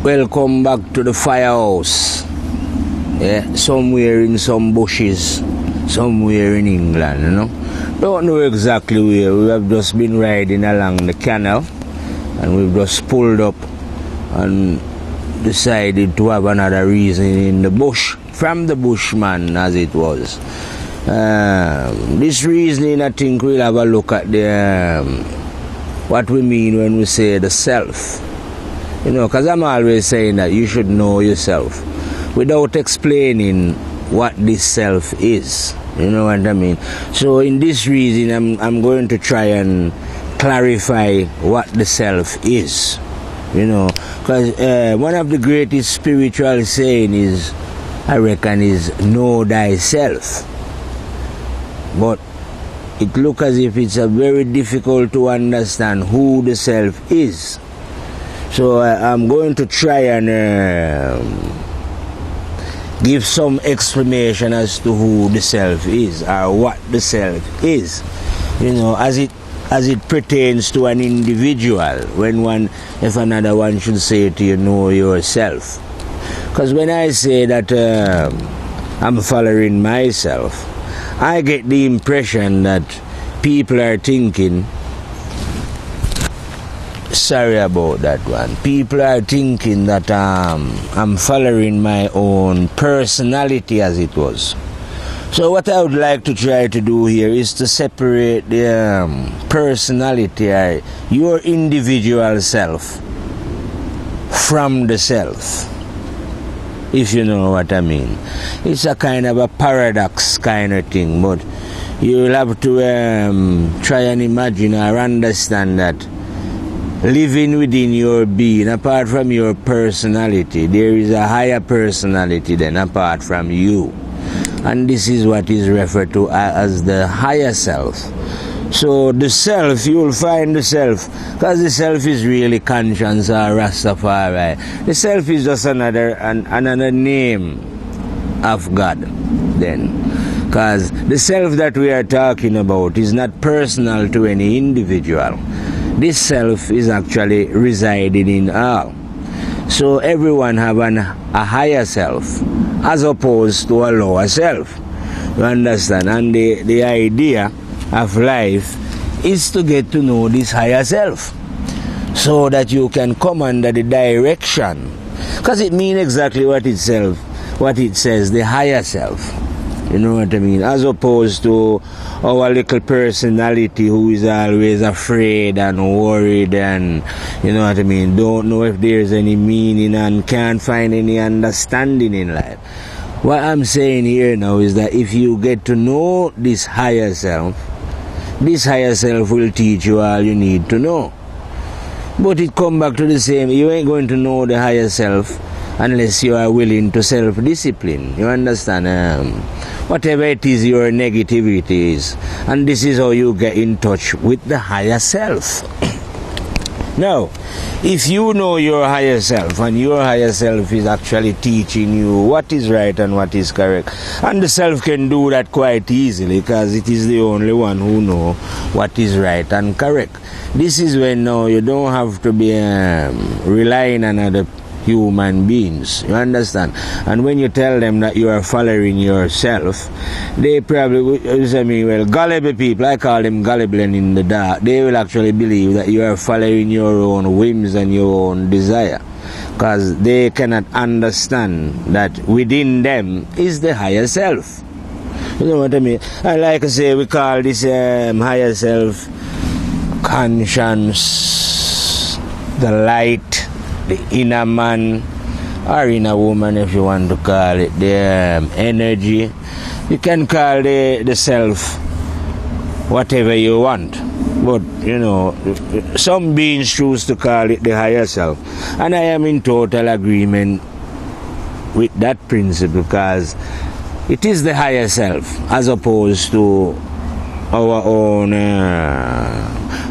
Welcome back to the firehouse. Yeah, somewhere in some bushes, somewhere in England, Don't know exactly where. We have just been riding along the canal and we've just pulled up and decided to have another reason in the bush, from the bushman as it was. This reasoning, I think we'll have a look at the what we mean when we say the self. Because I'm always saying that you should know yourself without explaining what this self is. You know what I mean? So in this reason, I'm going to try and clarify what the self is. Because one of the greatest spiritual saying is, I reckon, is know thyself. But it looks as if it's a very difficult to understand who the self is. So I'm going to try and give some explanation as to who the self is or what the self is. As it pertains to an individual. If another one should say to you, know yourself. Because when I say that I'm following myself, I get the impression that people are thinking, sorry about that one. People are thinking that I'm following my own personality as it was. So what I would like to try to do here is to separate the personality, your individual self, from the self. If you know what I mean. It's a kind of a paradox kind of thing, but you'll have to try and imagine or understand that living within your being, apart from your personality, there is a higher personality then apart from you. And this is what is referred to as the higher self. So the self, you will find the self, because the self is really conscience or Rastafari. The self is just another name of God then. Because the self that we are talking about is not personal to any individual. This self is actually residing in all. So everyone have a higher self as opposed to a lower self. You understand? And the idea of life is to get to know this higher self so that you can come under the direction. Because it means exactly what it says, the higher self. You know what I mean? As opposed to our little personality who is always afraid and worried and, you know what I mean, don't know if there's any meaning and can't find any understanding in life. What I'm saying here now is that if you get to know this higher self will teach you all you need to know. But it come back to the same, you ain't going to know the higher self unless you are willing to self-discipline. You understand? Whatever it is your negativity is. And this is how you get in touch with the higher self. Now, if you know your higher self, and your higher self is actually teaching you what is right and what is correct, and the self can do that quite easily because it is the only one who knows what is right and correct. This is when now you don't have to be relying on other human beings. You understand? And when you tell them that you are following yourself, they probably, gullible people, I call them gullible and in the dark, they will actually believe that you are following your own whims and your own desire, because they cannot understand that within them is the higher self. You know what I mean? And like I say, we call this higher self conscience, the light, the inner man or inner woman, if you want to call it, the energy. You can call the self whatever you want, but some beings choose to call it the higher self, and I am in total agreement with that principle, because it is the higher self as opposed to our own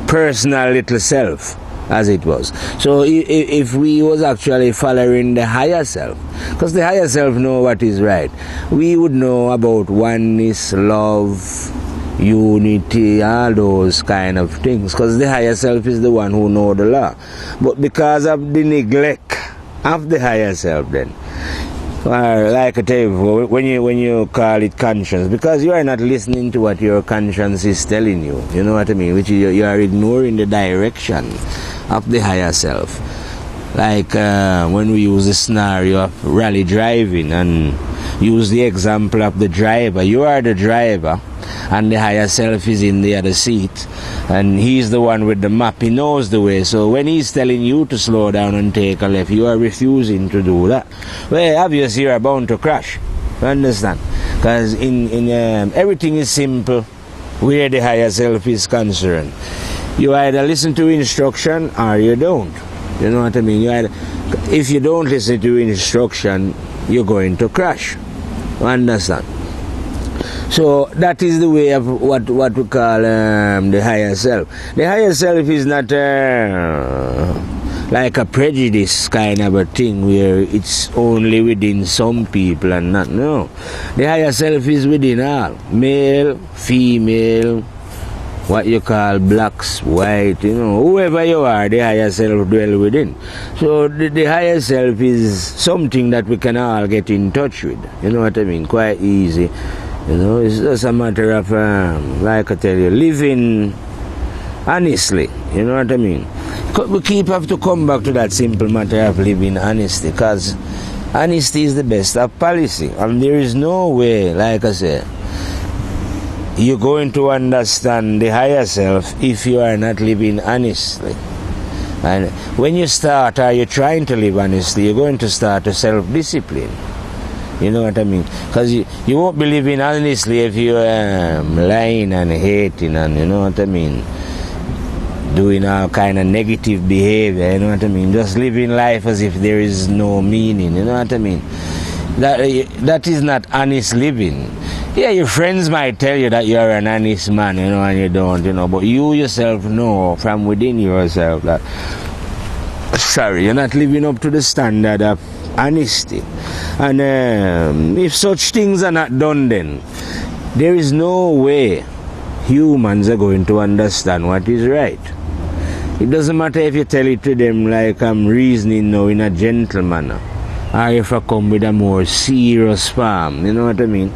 personal little self as it was. So if we was actually following the higher self, because the higher self know what is right, we would know about oneness, love, unity, all those kind of things, because the higher self is the one who know the law. But because of the neglect of the higher self then. Or like I tell you before, when you call it conscience, because you are not listening to what your conscience is telling you, you know what I mean, which you are ignoring the direction of the higher self. Like when we use the scenario of rally driving and use the example of the driver. You are the driver and the higher self is in the other seat, and he's the one with the map. He knows the way. So when he's telling you to slow down and take a left, you are refusing to do that. Well, obviously you are bound to crash. You understand? Because in everything is simple where the higher self is concerned. You either listen to instruction or you don't. You know what I mean? If you don't listen to instruction, you're going to crash. You understand? So that is the way of what we call the higher self. The higher self is not like a prejudice kind of a thing where it's only within some people and not. No. The higher self is within all. Male, female, what you call blacks, white, you know, whoever you are, the higher self dwell within. So the higher self is something that we can all get in touch with. You know what I mean? Quite easy. You know, it's just a matter of, like I tell you, living honestly. You know what I mean? We have to come back to that simple matter of living honestly, because honesty is the best of policy. And there is no way, like I said, you're going to understand the higher self if you are not living honestly. And when you start, or you're trying to live honestly, you're going to start to self-discipline. You know what I mean? Because you won't be living honestly if you're lying and hating and, you know what I mean, doing all kind of negative behavior, you know what I mean? Just living life as if there is no meaning, you know what I mean? That is not honest living. Yeah, your friends might tell you that you're an honest man, you know, and you don't, you know, but you yourself know from within yourself that, sorry, you're not living up to the standard of honesty. And if such things are not done, then there is no way humans are going to understand what is right. It doesn't matter if you tell it to them like I'm reasoning now in a gentle manner, or if I come with a more serious form, you know what I mean?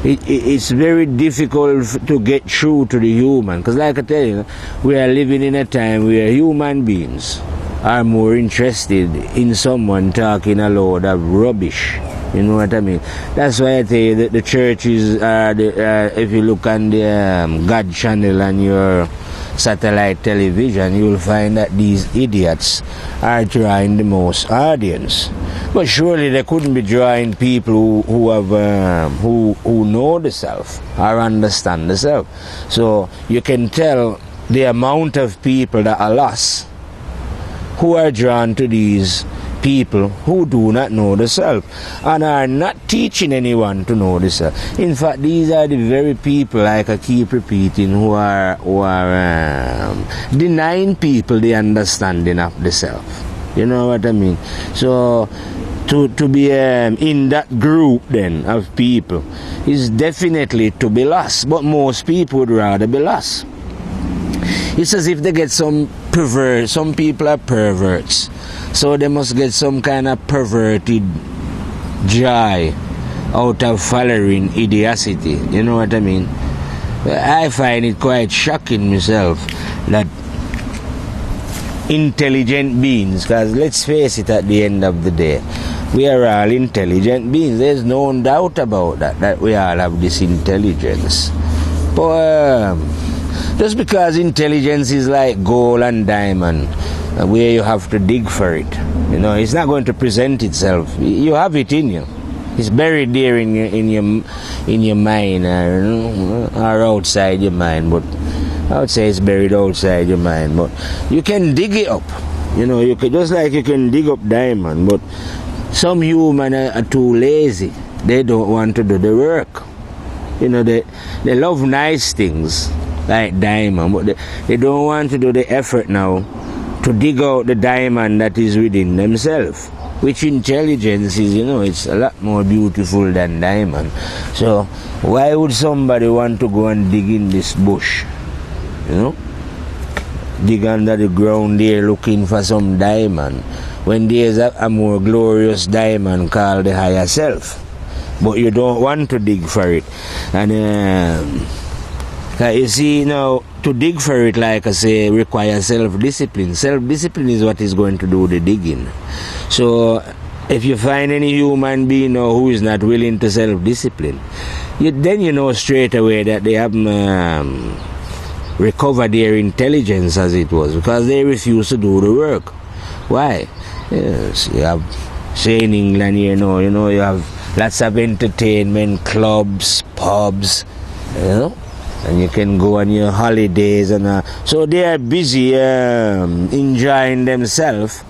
It's very difficult to get through to the human, because like I tell you, we are living in a time where human beings are more interested in someone talking a load of rubbish. You know what I mean? That's why I tell you that the churches are, if you look on the God channel and your satellite television, you will find that these idiots are drawing the most audience. But surely they couldn't be drawing people who have who know the self or understand the self. So you can tell the amount of people that are lost who are drawn to these people who do not know the self and are not teaching anyone to know the self. In fact, these are the very people, like I keep repeating, who are denying people the understanding of the self. You know what I mean? So to be in that group then of people is definitely to be lost, but most people would rather be lost. It's as if they get some people are perverts, so they must get some kind of perverted joy out of following idiocy. You know what I mean? I find it quite shocking myself that intelligent beings, because let's face it, at the end of the day, we are all intelligent beings. There's no doubt about that we all have this intelligence. But just because intelligence is like gold and diamond, where you have to dig for it, you know, it's not going to present itself. You have it in you. It's buried there in your mind, or outside your mind. But I would say it's buried outside your mind. But you can dig it up. You know, you can, just like you can dig up diamond. But some humans are too lazy. They don't want to do the work. You know, they love nice things like diamond, but they don't want to do the effort now to dig out the diamond that is within themselves. Which intelligence is, you know, it's a lot more beautiful than diamond. So why would somebody want to go and dig in this bush? You know, dig under the ground there looking for some diamond when there's a more glorious diamond called the higher self. But you don't want to dig for it. And you see, now, to dig for it, like I say, requires self-discipline. Self-discipline is what is going to do the digging. So if you find any human being who is not willing to self-discipline, then you know straight away that they have recovered their intelligence, as it was, because they refuse to do the work. Why? Yes, you have, say in England, you have lots of entertainment, clubs, pubs, and you can go on your holidays, and so they are busy enjoying themselves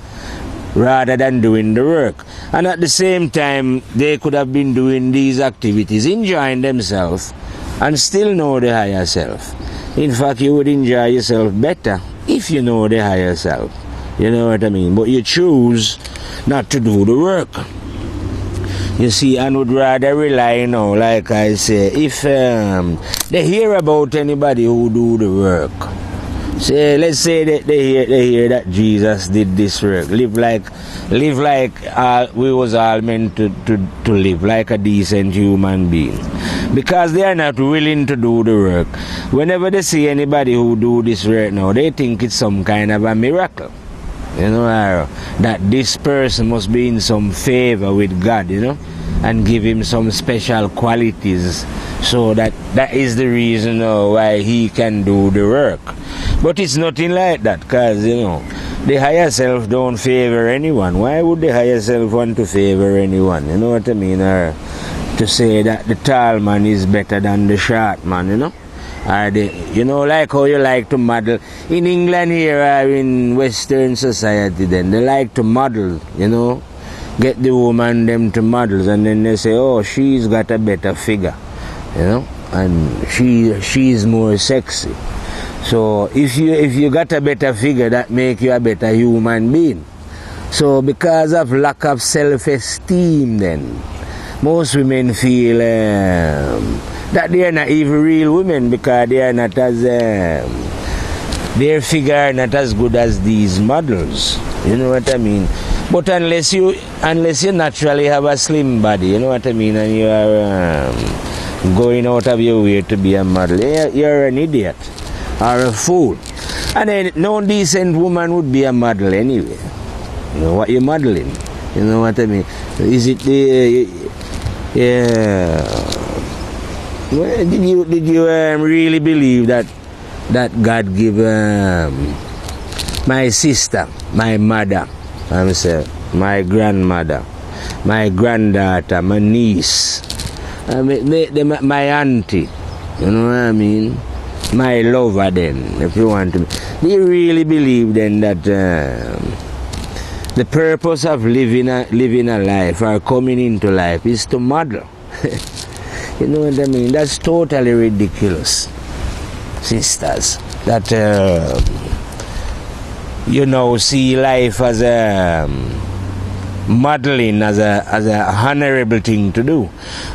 rather than doing the work. And at the same time, they could have been doing these activities, enjoying themselves, and still know the higher self. In fact, you would enjoy yourself better if you know the higher self. You know what I mean? But you choose not to do the work. You see, and would rather rely, like I say, if they hear about anybody who do the work. Say, let's say that they hear that Jesus did this work. Live like we was all meant to live, like a decent human being. Because they are not willing to do the work. Whenever they see anybody who do this work now, they think it's some kind of a miracle. That this person must be in some favor with God, and give him some special qualities, so that is the reason why he can do the work. But it's nothing like that, because the higher self don't favor anyone. Why would the higher self want to favor anyone? You know what I mean? Or to say that the tall man is better than the short man, Or like how you like to model. In England here, or in Western society, then they like to model, get the woman them to models, and then they say, oh, she's got a better figure, and she's more sexy. So if you got a better figure, that make you a better human being. So because of lack of self-esteem, then most women feel that they are not even real women, because they are not as their figure are not as good as these models. You know what I mean? But unless you naturally have a slim body, you know what I mean, and you are going out of your way to be a model, you're an idiot or a fool. And then no decent woman would be a model anyway. You know what you're modeling? You know what I mean? Is it the Well, did you really believe that God give my sister, my mother, my grandmother, my granddaughter, my niece, my auntie, you know what I mean? My lover, then, if you want to. Do you really believe then that the purpose of living a life or coming into life is to model? You know what I mean? That's totally ridiculous, sisters. That see life as a modeling as a honorable thing to do.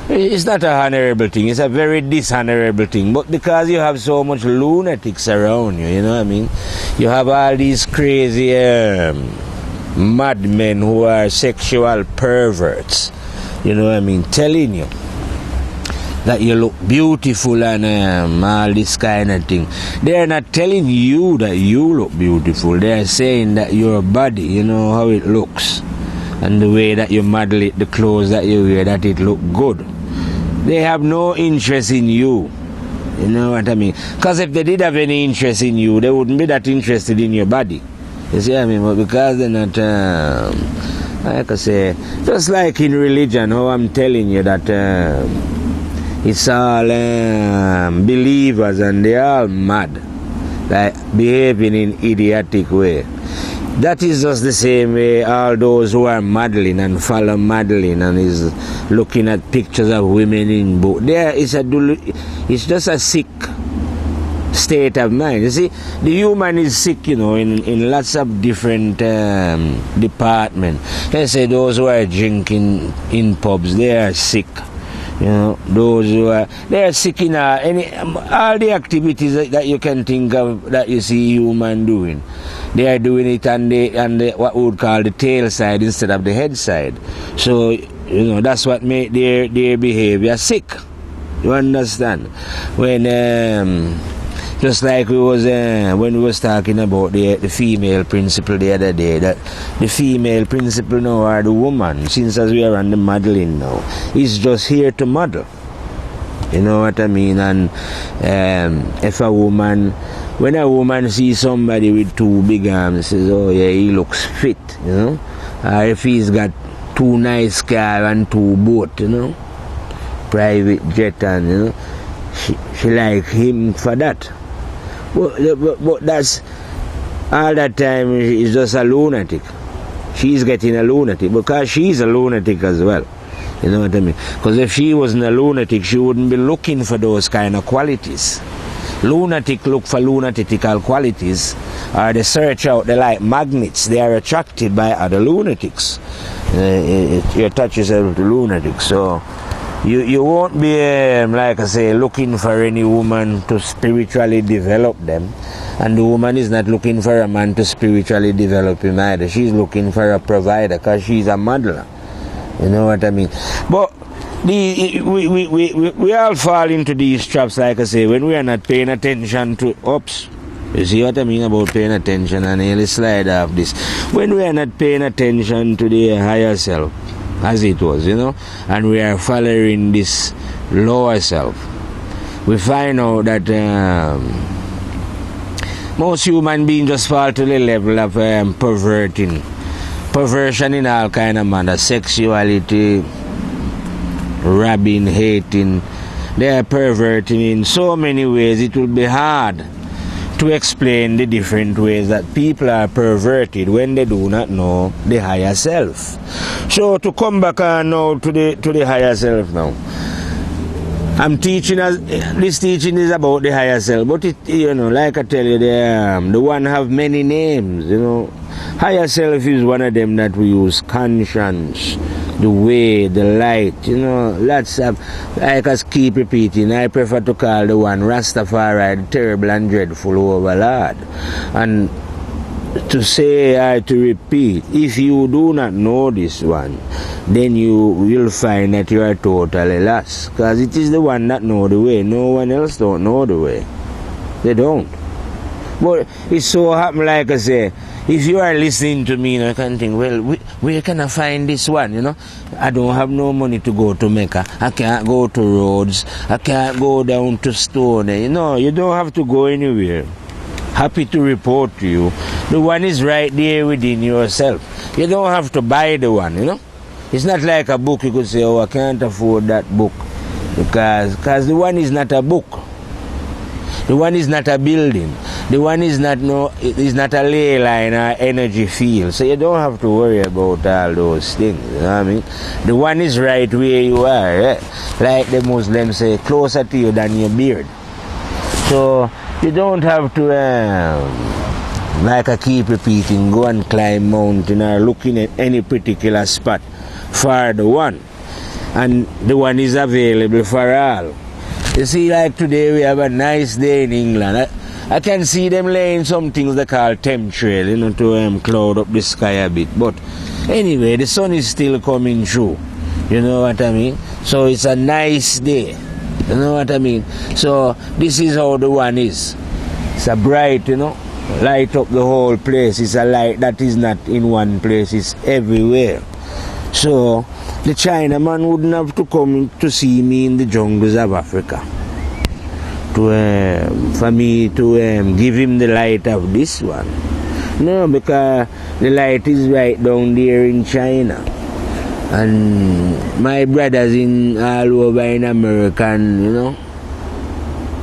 It's not a honorable thing. It's a very dishonorable thing. But because you have so much lunatics around you, you know what I mean? You have all these crazy madmen who are sexual perverts. You know what I mean? Telling you that you look beautiful and all this kind of thing. They are not telling you that you look beautiful. They are saying that your body, you know how it looks, and the way that you model it, the clothes that you wear, that it look good. They have no interest in you. You know what I mean? Because if they did have any interest in you, they wouldn't be that interested in your body. You see what I mean? But because they're not, like I say, just like in religion, how I'm telling you that it's all believers and they're all mad, like behaving in idiotic way. That is just the same way all those who are modeling and follow modeling and is looking at pictures of women in book. It's just a sick state of mind. You see, the human is sick, in lots of different departments. Let's say those who are drinking in pubs, they are sick. You know, those who are, they are sick in all the activities that you can think of that you see human doing. They are doing it on the what we would call the tail side instead of the head side. So, you know, that's what make their behavior sick. You understand? When just like when we was talking about the female principle the other day, that the female principle now are the woman, since as we are on the modeling now, is just here to model. You know what I mean? And if a woman, when a woman sees somebody with two big arms, says, oh yeah, he looks fit, you know? If he's got two nice car and two boat, you know, private jet, and you know, she like him for that. But that's all that time is just a lunatic. She's getting a lunatic because she's a lunatic as well. You know what I mean? Because if she wasn't a lunatic, she wouldn't be looking for those kind of qualities. Lunatic look for lunatical qualities, or they search out, they like magnets, they are attracted by other lunatics. You attach yourself to lunatics, so you won't be, like I say, looking for any woman to spiritually develop them. And the woman is not looking for a man to spiritually develop him either. She's looking for a provider because she's a modeler. You know what I mean? But we all fall into these traps, like I say, when we are not paying attention to, oops, you see what I mean about paying attention, and nearly slide off this. When we are not paying attention to the higher self, as it was, you know, and we are following this lower self, we find out that most human beings just fall to the level of perversion in all kind of manner, sexuality, robbing, hating. They are perverting in so many ways. It will be hard to explain the different ways that people are perverted when they do not know the higher self. So to come back now to the higher self now, I'm teaching us, this teaching is about the higher self, but it, you know, like I tell you, the one have many names, you know. Higher self is one of them that we use, conscience, the way, the light, you know, lots of, I can keep repeating, I prefer to call the one Rastafari, the terrible and dreadful overlord. And to say, to repeat, if you do not know this one, then you will find that you are totally lost. Because it is the one that know the way. No one else don't know the way. They don't. But it so happen, like I say, if you are listening to me, I can think, well, where can I find this one, you know? I don't have no money to go to Mecca. I can't go to Rhodes. I can't go down to Stone. You know, you don't have to go anywhere. Happy to report to you, the one is right there within yourself. You don't have to buy the one, you know? It's not like a book you could say, oh, I can't afford that book. Because the one is not a book. The one is not a building. The one is not a ley line or energy field. So you don't have to worry about all those things. You know what I mean? The one is right where you are. Yeah? Like the Muslims say, closer to you than your beard. So you don't have to, like I keep repeating, go and climb mountain or looking at any particular spot for the one. And the one is available for all. You see, like today we have a nice day in England. I can see them laying some things they call chemtrail, you know, to cloud up the sky a bit. But anyway, the sun is still coming through. You know what I mean? So it's a nice day. You know what I mean? So this is how the one is. It's a bright, you know, light up the whole place. It's a light that is not in one place, it's everywhere. So the Chinaman wouldn't have to come to see me in the jungles of Africa for me to give him the light of this one. No, because the light is right down there in China. And my brothers in all over in America, and, you know,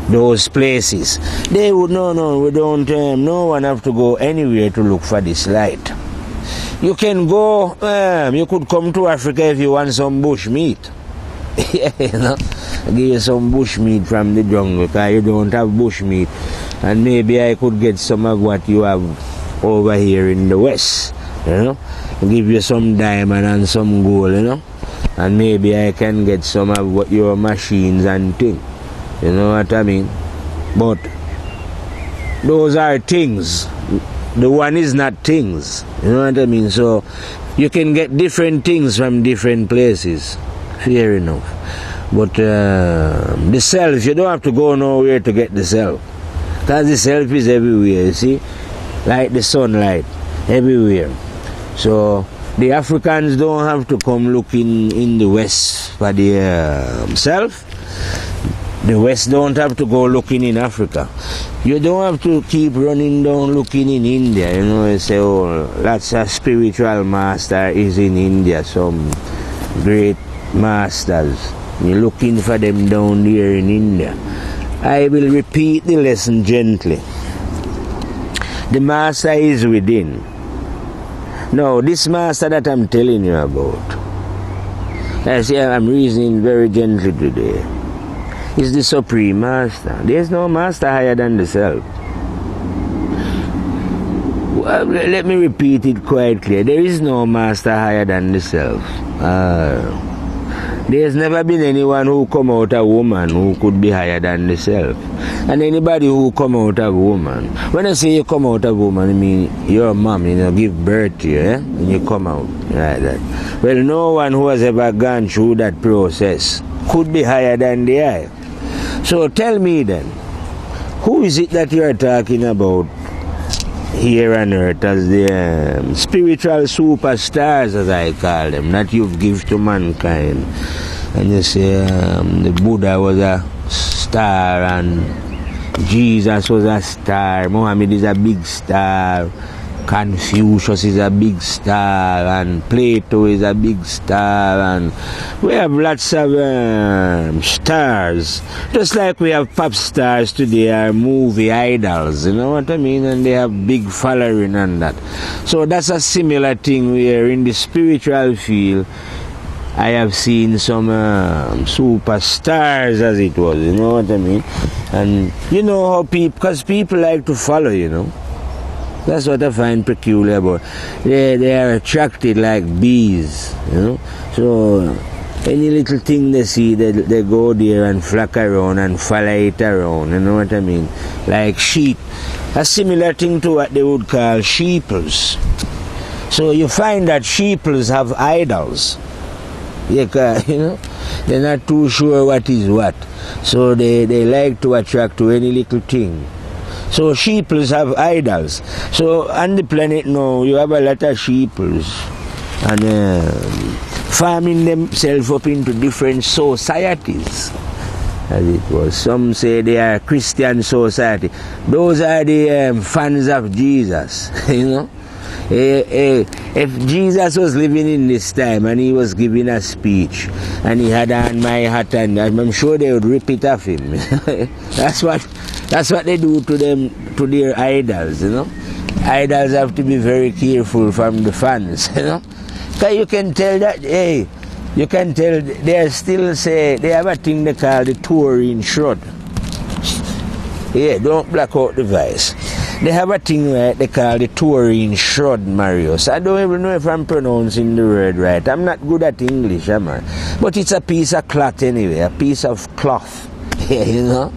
those places, they would, no, we don't, no one have to go anywhere to look for this light. You can go, you could come to Africa if you want some bush meat. You know, give you some bush meat from the jungle, because you don't have bush meat. And maybe I could get some of what you have over here in the West, you know. Give you some diamond and some gold, you know. and maybe I can get some of what your machines and things. You know what I mean? But those are things. The one is not things. You know what I mean? So you can get different things from different places. Fair enough. But the self, you don't have to go nowhere to get the self. Because the self is everywhere, you see? Like the sunlight, everywhere. So the Africans don't have to come looking in the West for the self. The West don't have to go looking in Africa. You don't have to keep running down looking in India. You know, you say, oh, that's a spiritual master is in India, some great masters. You're looking for them down there in India. I will repeat the lesson gently. The master is within. Now, this master that I'm telling you about, I see I'm reasoning very gently today, is the supreme master. There's no master higher than the self. Well, let me repeat it quite clear. There is no master higher than the self. There's never been anyone who come out a woman who could be higher than the self. And anybody who come out of woman, when I say you come out of woman, I mean your mom, you know, give birth to you, and you come out like that. Well, no one who has ever gone through that process could be higher than the I. So tell me then, who is it that you are talking about here on earth as the spiritual superstars, as I call them, that you've given to mankind? And you say the Buddha was a star, and Jesus was a star, Muhammad is a big star, Confucius is a big star, and Plato is a big star, and we have lots of stars, just like we have pop stars today, are movie idols, you know what I mean, and they have big following and that. So that's a similar thing where in the spiritual field I have seen some superstars, as it was, you know what I mean, and you know how people, because people like to follow, you know. That's what I find peculiar about. They are attracted like bees, you know. So any little thing they see, they go there and flock around and follow it around, you know what I mean? Like sheep. A similar thing to what they would call sheeples. So you find that sheeples have idols. You know, they're not too sure what is what. So they like to attract to any little thing. So sheeples have idols. So on the planet now, you have a lot of sheeples, and farming themselves up into different societies, as it was. Some say they are Christian society. Those are the fans of Jesus, you know. If Jesus was living in this time and he was giving a speech and he had on my hat, and I'm sure they would rip it off him. That's what they do to them, to their idols, you know. Idols have to be very careful from the fans, you know. Because you can tell that, hey, you can tell they are still say, they have a thing they call the Turin shroud. Yeah, don't black out the voice. They have a thing right they call the Turin shroud, Marius. I don't even know if I'm pronouncing the word right. I'm not good at English, am I? But it's a piece of cloth anyway, a piece of cloth. You know?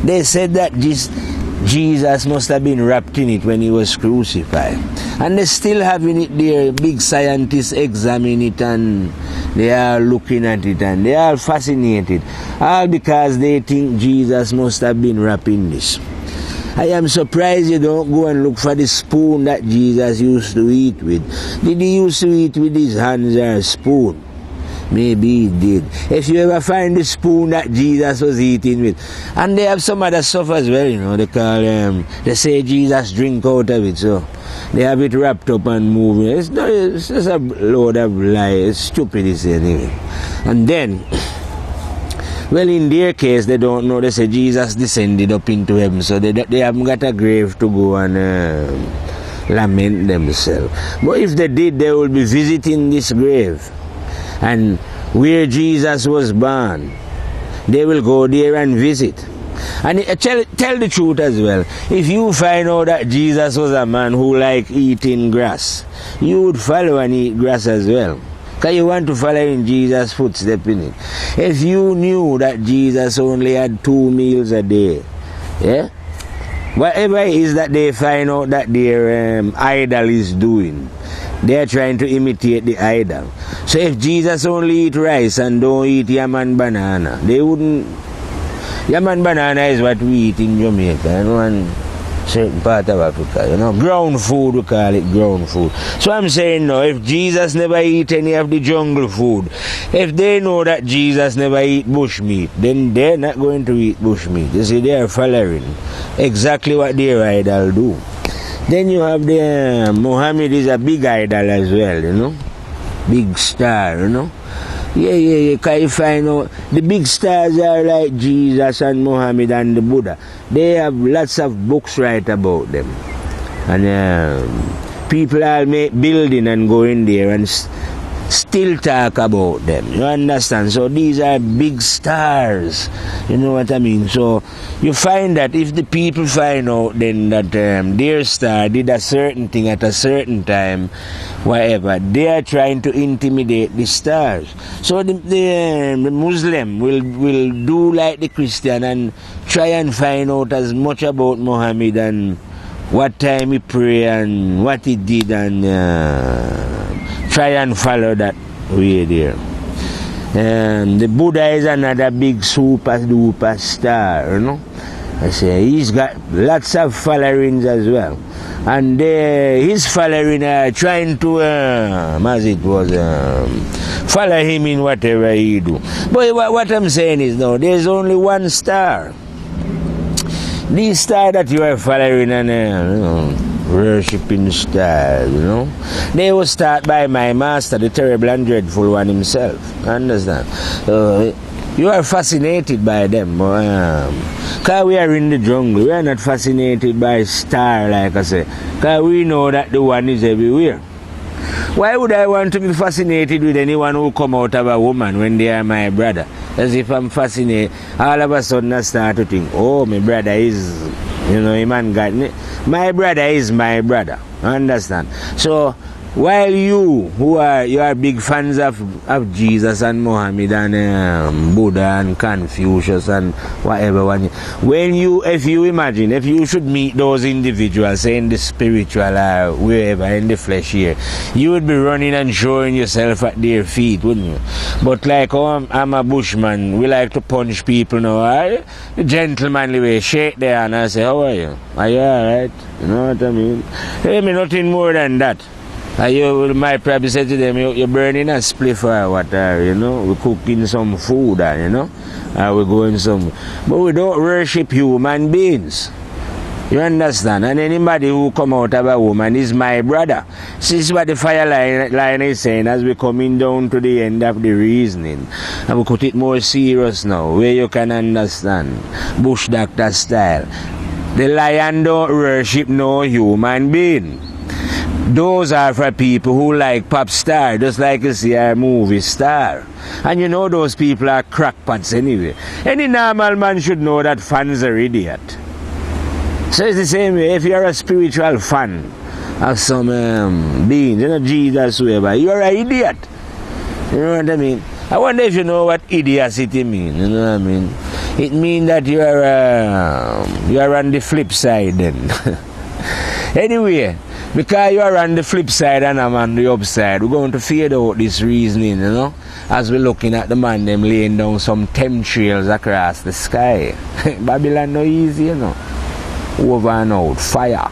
They said that Jesus must have been wrapped in it when he was crucified. And they're still having it there. Big scientists examine it and they are looking at it and they are fascinated. All because they think Jesus must have been wrapped in this. I am surprised you don't go and look for the spoon that Jesus used to eat with. Did he used to eat with his hands or a spoon? Maybe he did. If you ever find the spoon that Jesus was eating with, and they have some other stuff as well, you know, they call they say Jesus drink out of it, so they have it wrapped up and moving. It's just a load of lies. It's stupidity anyway. And then, well, in their case, they don't know. They say Jesus descended up into heaven, so they haven't got a grave to go and lament themselves. But if they did, they will be visiting this grave. And where Jesus was born, they will go there and visit. And tell the truth as well. If you find out that Jesus was a man who liked eating grass, you would follow and eat grass as well. Because you want to follow in Jesus' footsteps in it. If you knew that Jesus only had 2 meals a day, yeah? Whatever it is that they find out that their idol is doing, they are trying to imitate the idol. So if Jesus only eat rice and don't eat yam and banana, they wouldn't. Yam and banana is what we eat in Jamaica and one certain part of Africa, you know. Ground food, we call it ground food. So I'm saying now, if Jesus never eat any of the jungle food, if they know that Jesus never eat bush meat, then they're not going to eat bush meat. You see, they are following exactly what their idol do. Then you have the Muhammad is a big idol as well, you know. Big star, you know. Yeah. Can you find out the big stars are like Jesus and Muhammad and the Buddha. They have lots of books write about them. And people all make building and go in there and still talk about them. You understand? So these are big stars. You know what I mean? So you find that if the people find out then that their star did a certain thing at a certain time, whatever, they are trying to intimidate the stars. So the Muslim will do like the Christian and try and find out as much about Muhammad and what time he pray and what he did and try and follow that way there. The Buddha is another big super duper star, you know. I say he's got lots of followings as well. And his following are trying to, as it was, follow him in whatever he do. But what I'm saying is, no, there's only one star. The star that you are following and, you know, worshipping stars, you know, they will start by my master, the terrible and dreadful one himself. Understand? You are fascinated by them, because we are in the jungle. We are not fascinated by star, like I say, because we know that the one is everywhere. Why would I want to be fascinated with anyone who come out of a woman when they are my brother? As if I'm fascinated, all of a sudden I start to think, oh, my brother is, you know, a man got me. My brother is my brother. Understand? So while you are big fans of Jesus and Muhammad and Buddha and Confucius and whatever one, if you should meet those individuals, say in the spiritual or wherever in the flesh here, you would be running and showing yourself at their feet, wouldn't you? But like, oh, I'm a bushman, we like to punch people now, right? The gentlemanly way, shake their hand and say, how are you? Are you alright? You know what I mean? Hey, me nothing more than that. You might probably say to them, you're burning a spliff or whatever, you know, we're cooking some food, you know, we're going some, but we don't worship human beings. You understand? And anybody who come out of a woman is my brother. This is what the fire line is saying as we're coming down to the end of the reasoning. And we put it more serious now, where you can understand, Bush Doctor style. The lion don't worship no human being. Those are for people who like pop star, just like you see a movie star. And you know those people are crackpots anyway. Any normal man should know that fans are idiot. So it's the same way, if you're a spiritual fan of some beings, you know, Jesus, whoever, you're an idiot. You know what I mean? I wonder if you know what idiocy means, you know what I mean? It means that you are on the flip side then. Anyway, because you are on the flip side and I'm on the upside, we're going to fade out this reasoning, you know, as we're looking at the man them laying down some chemtrails across the sky. Babylon no easy, you know. Over and out, fire.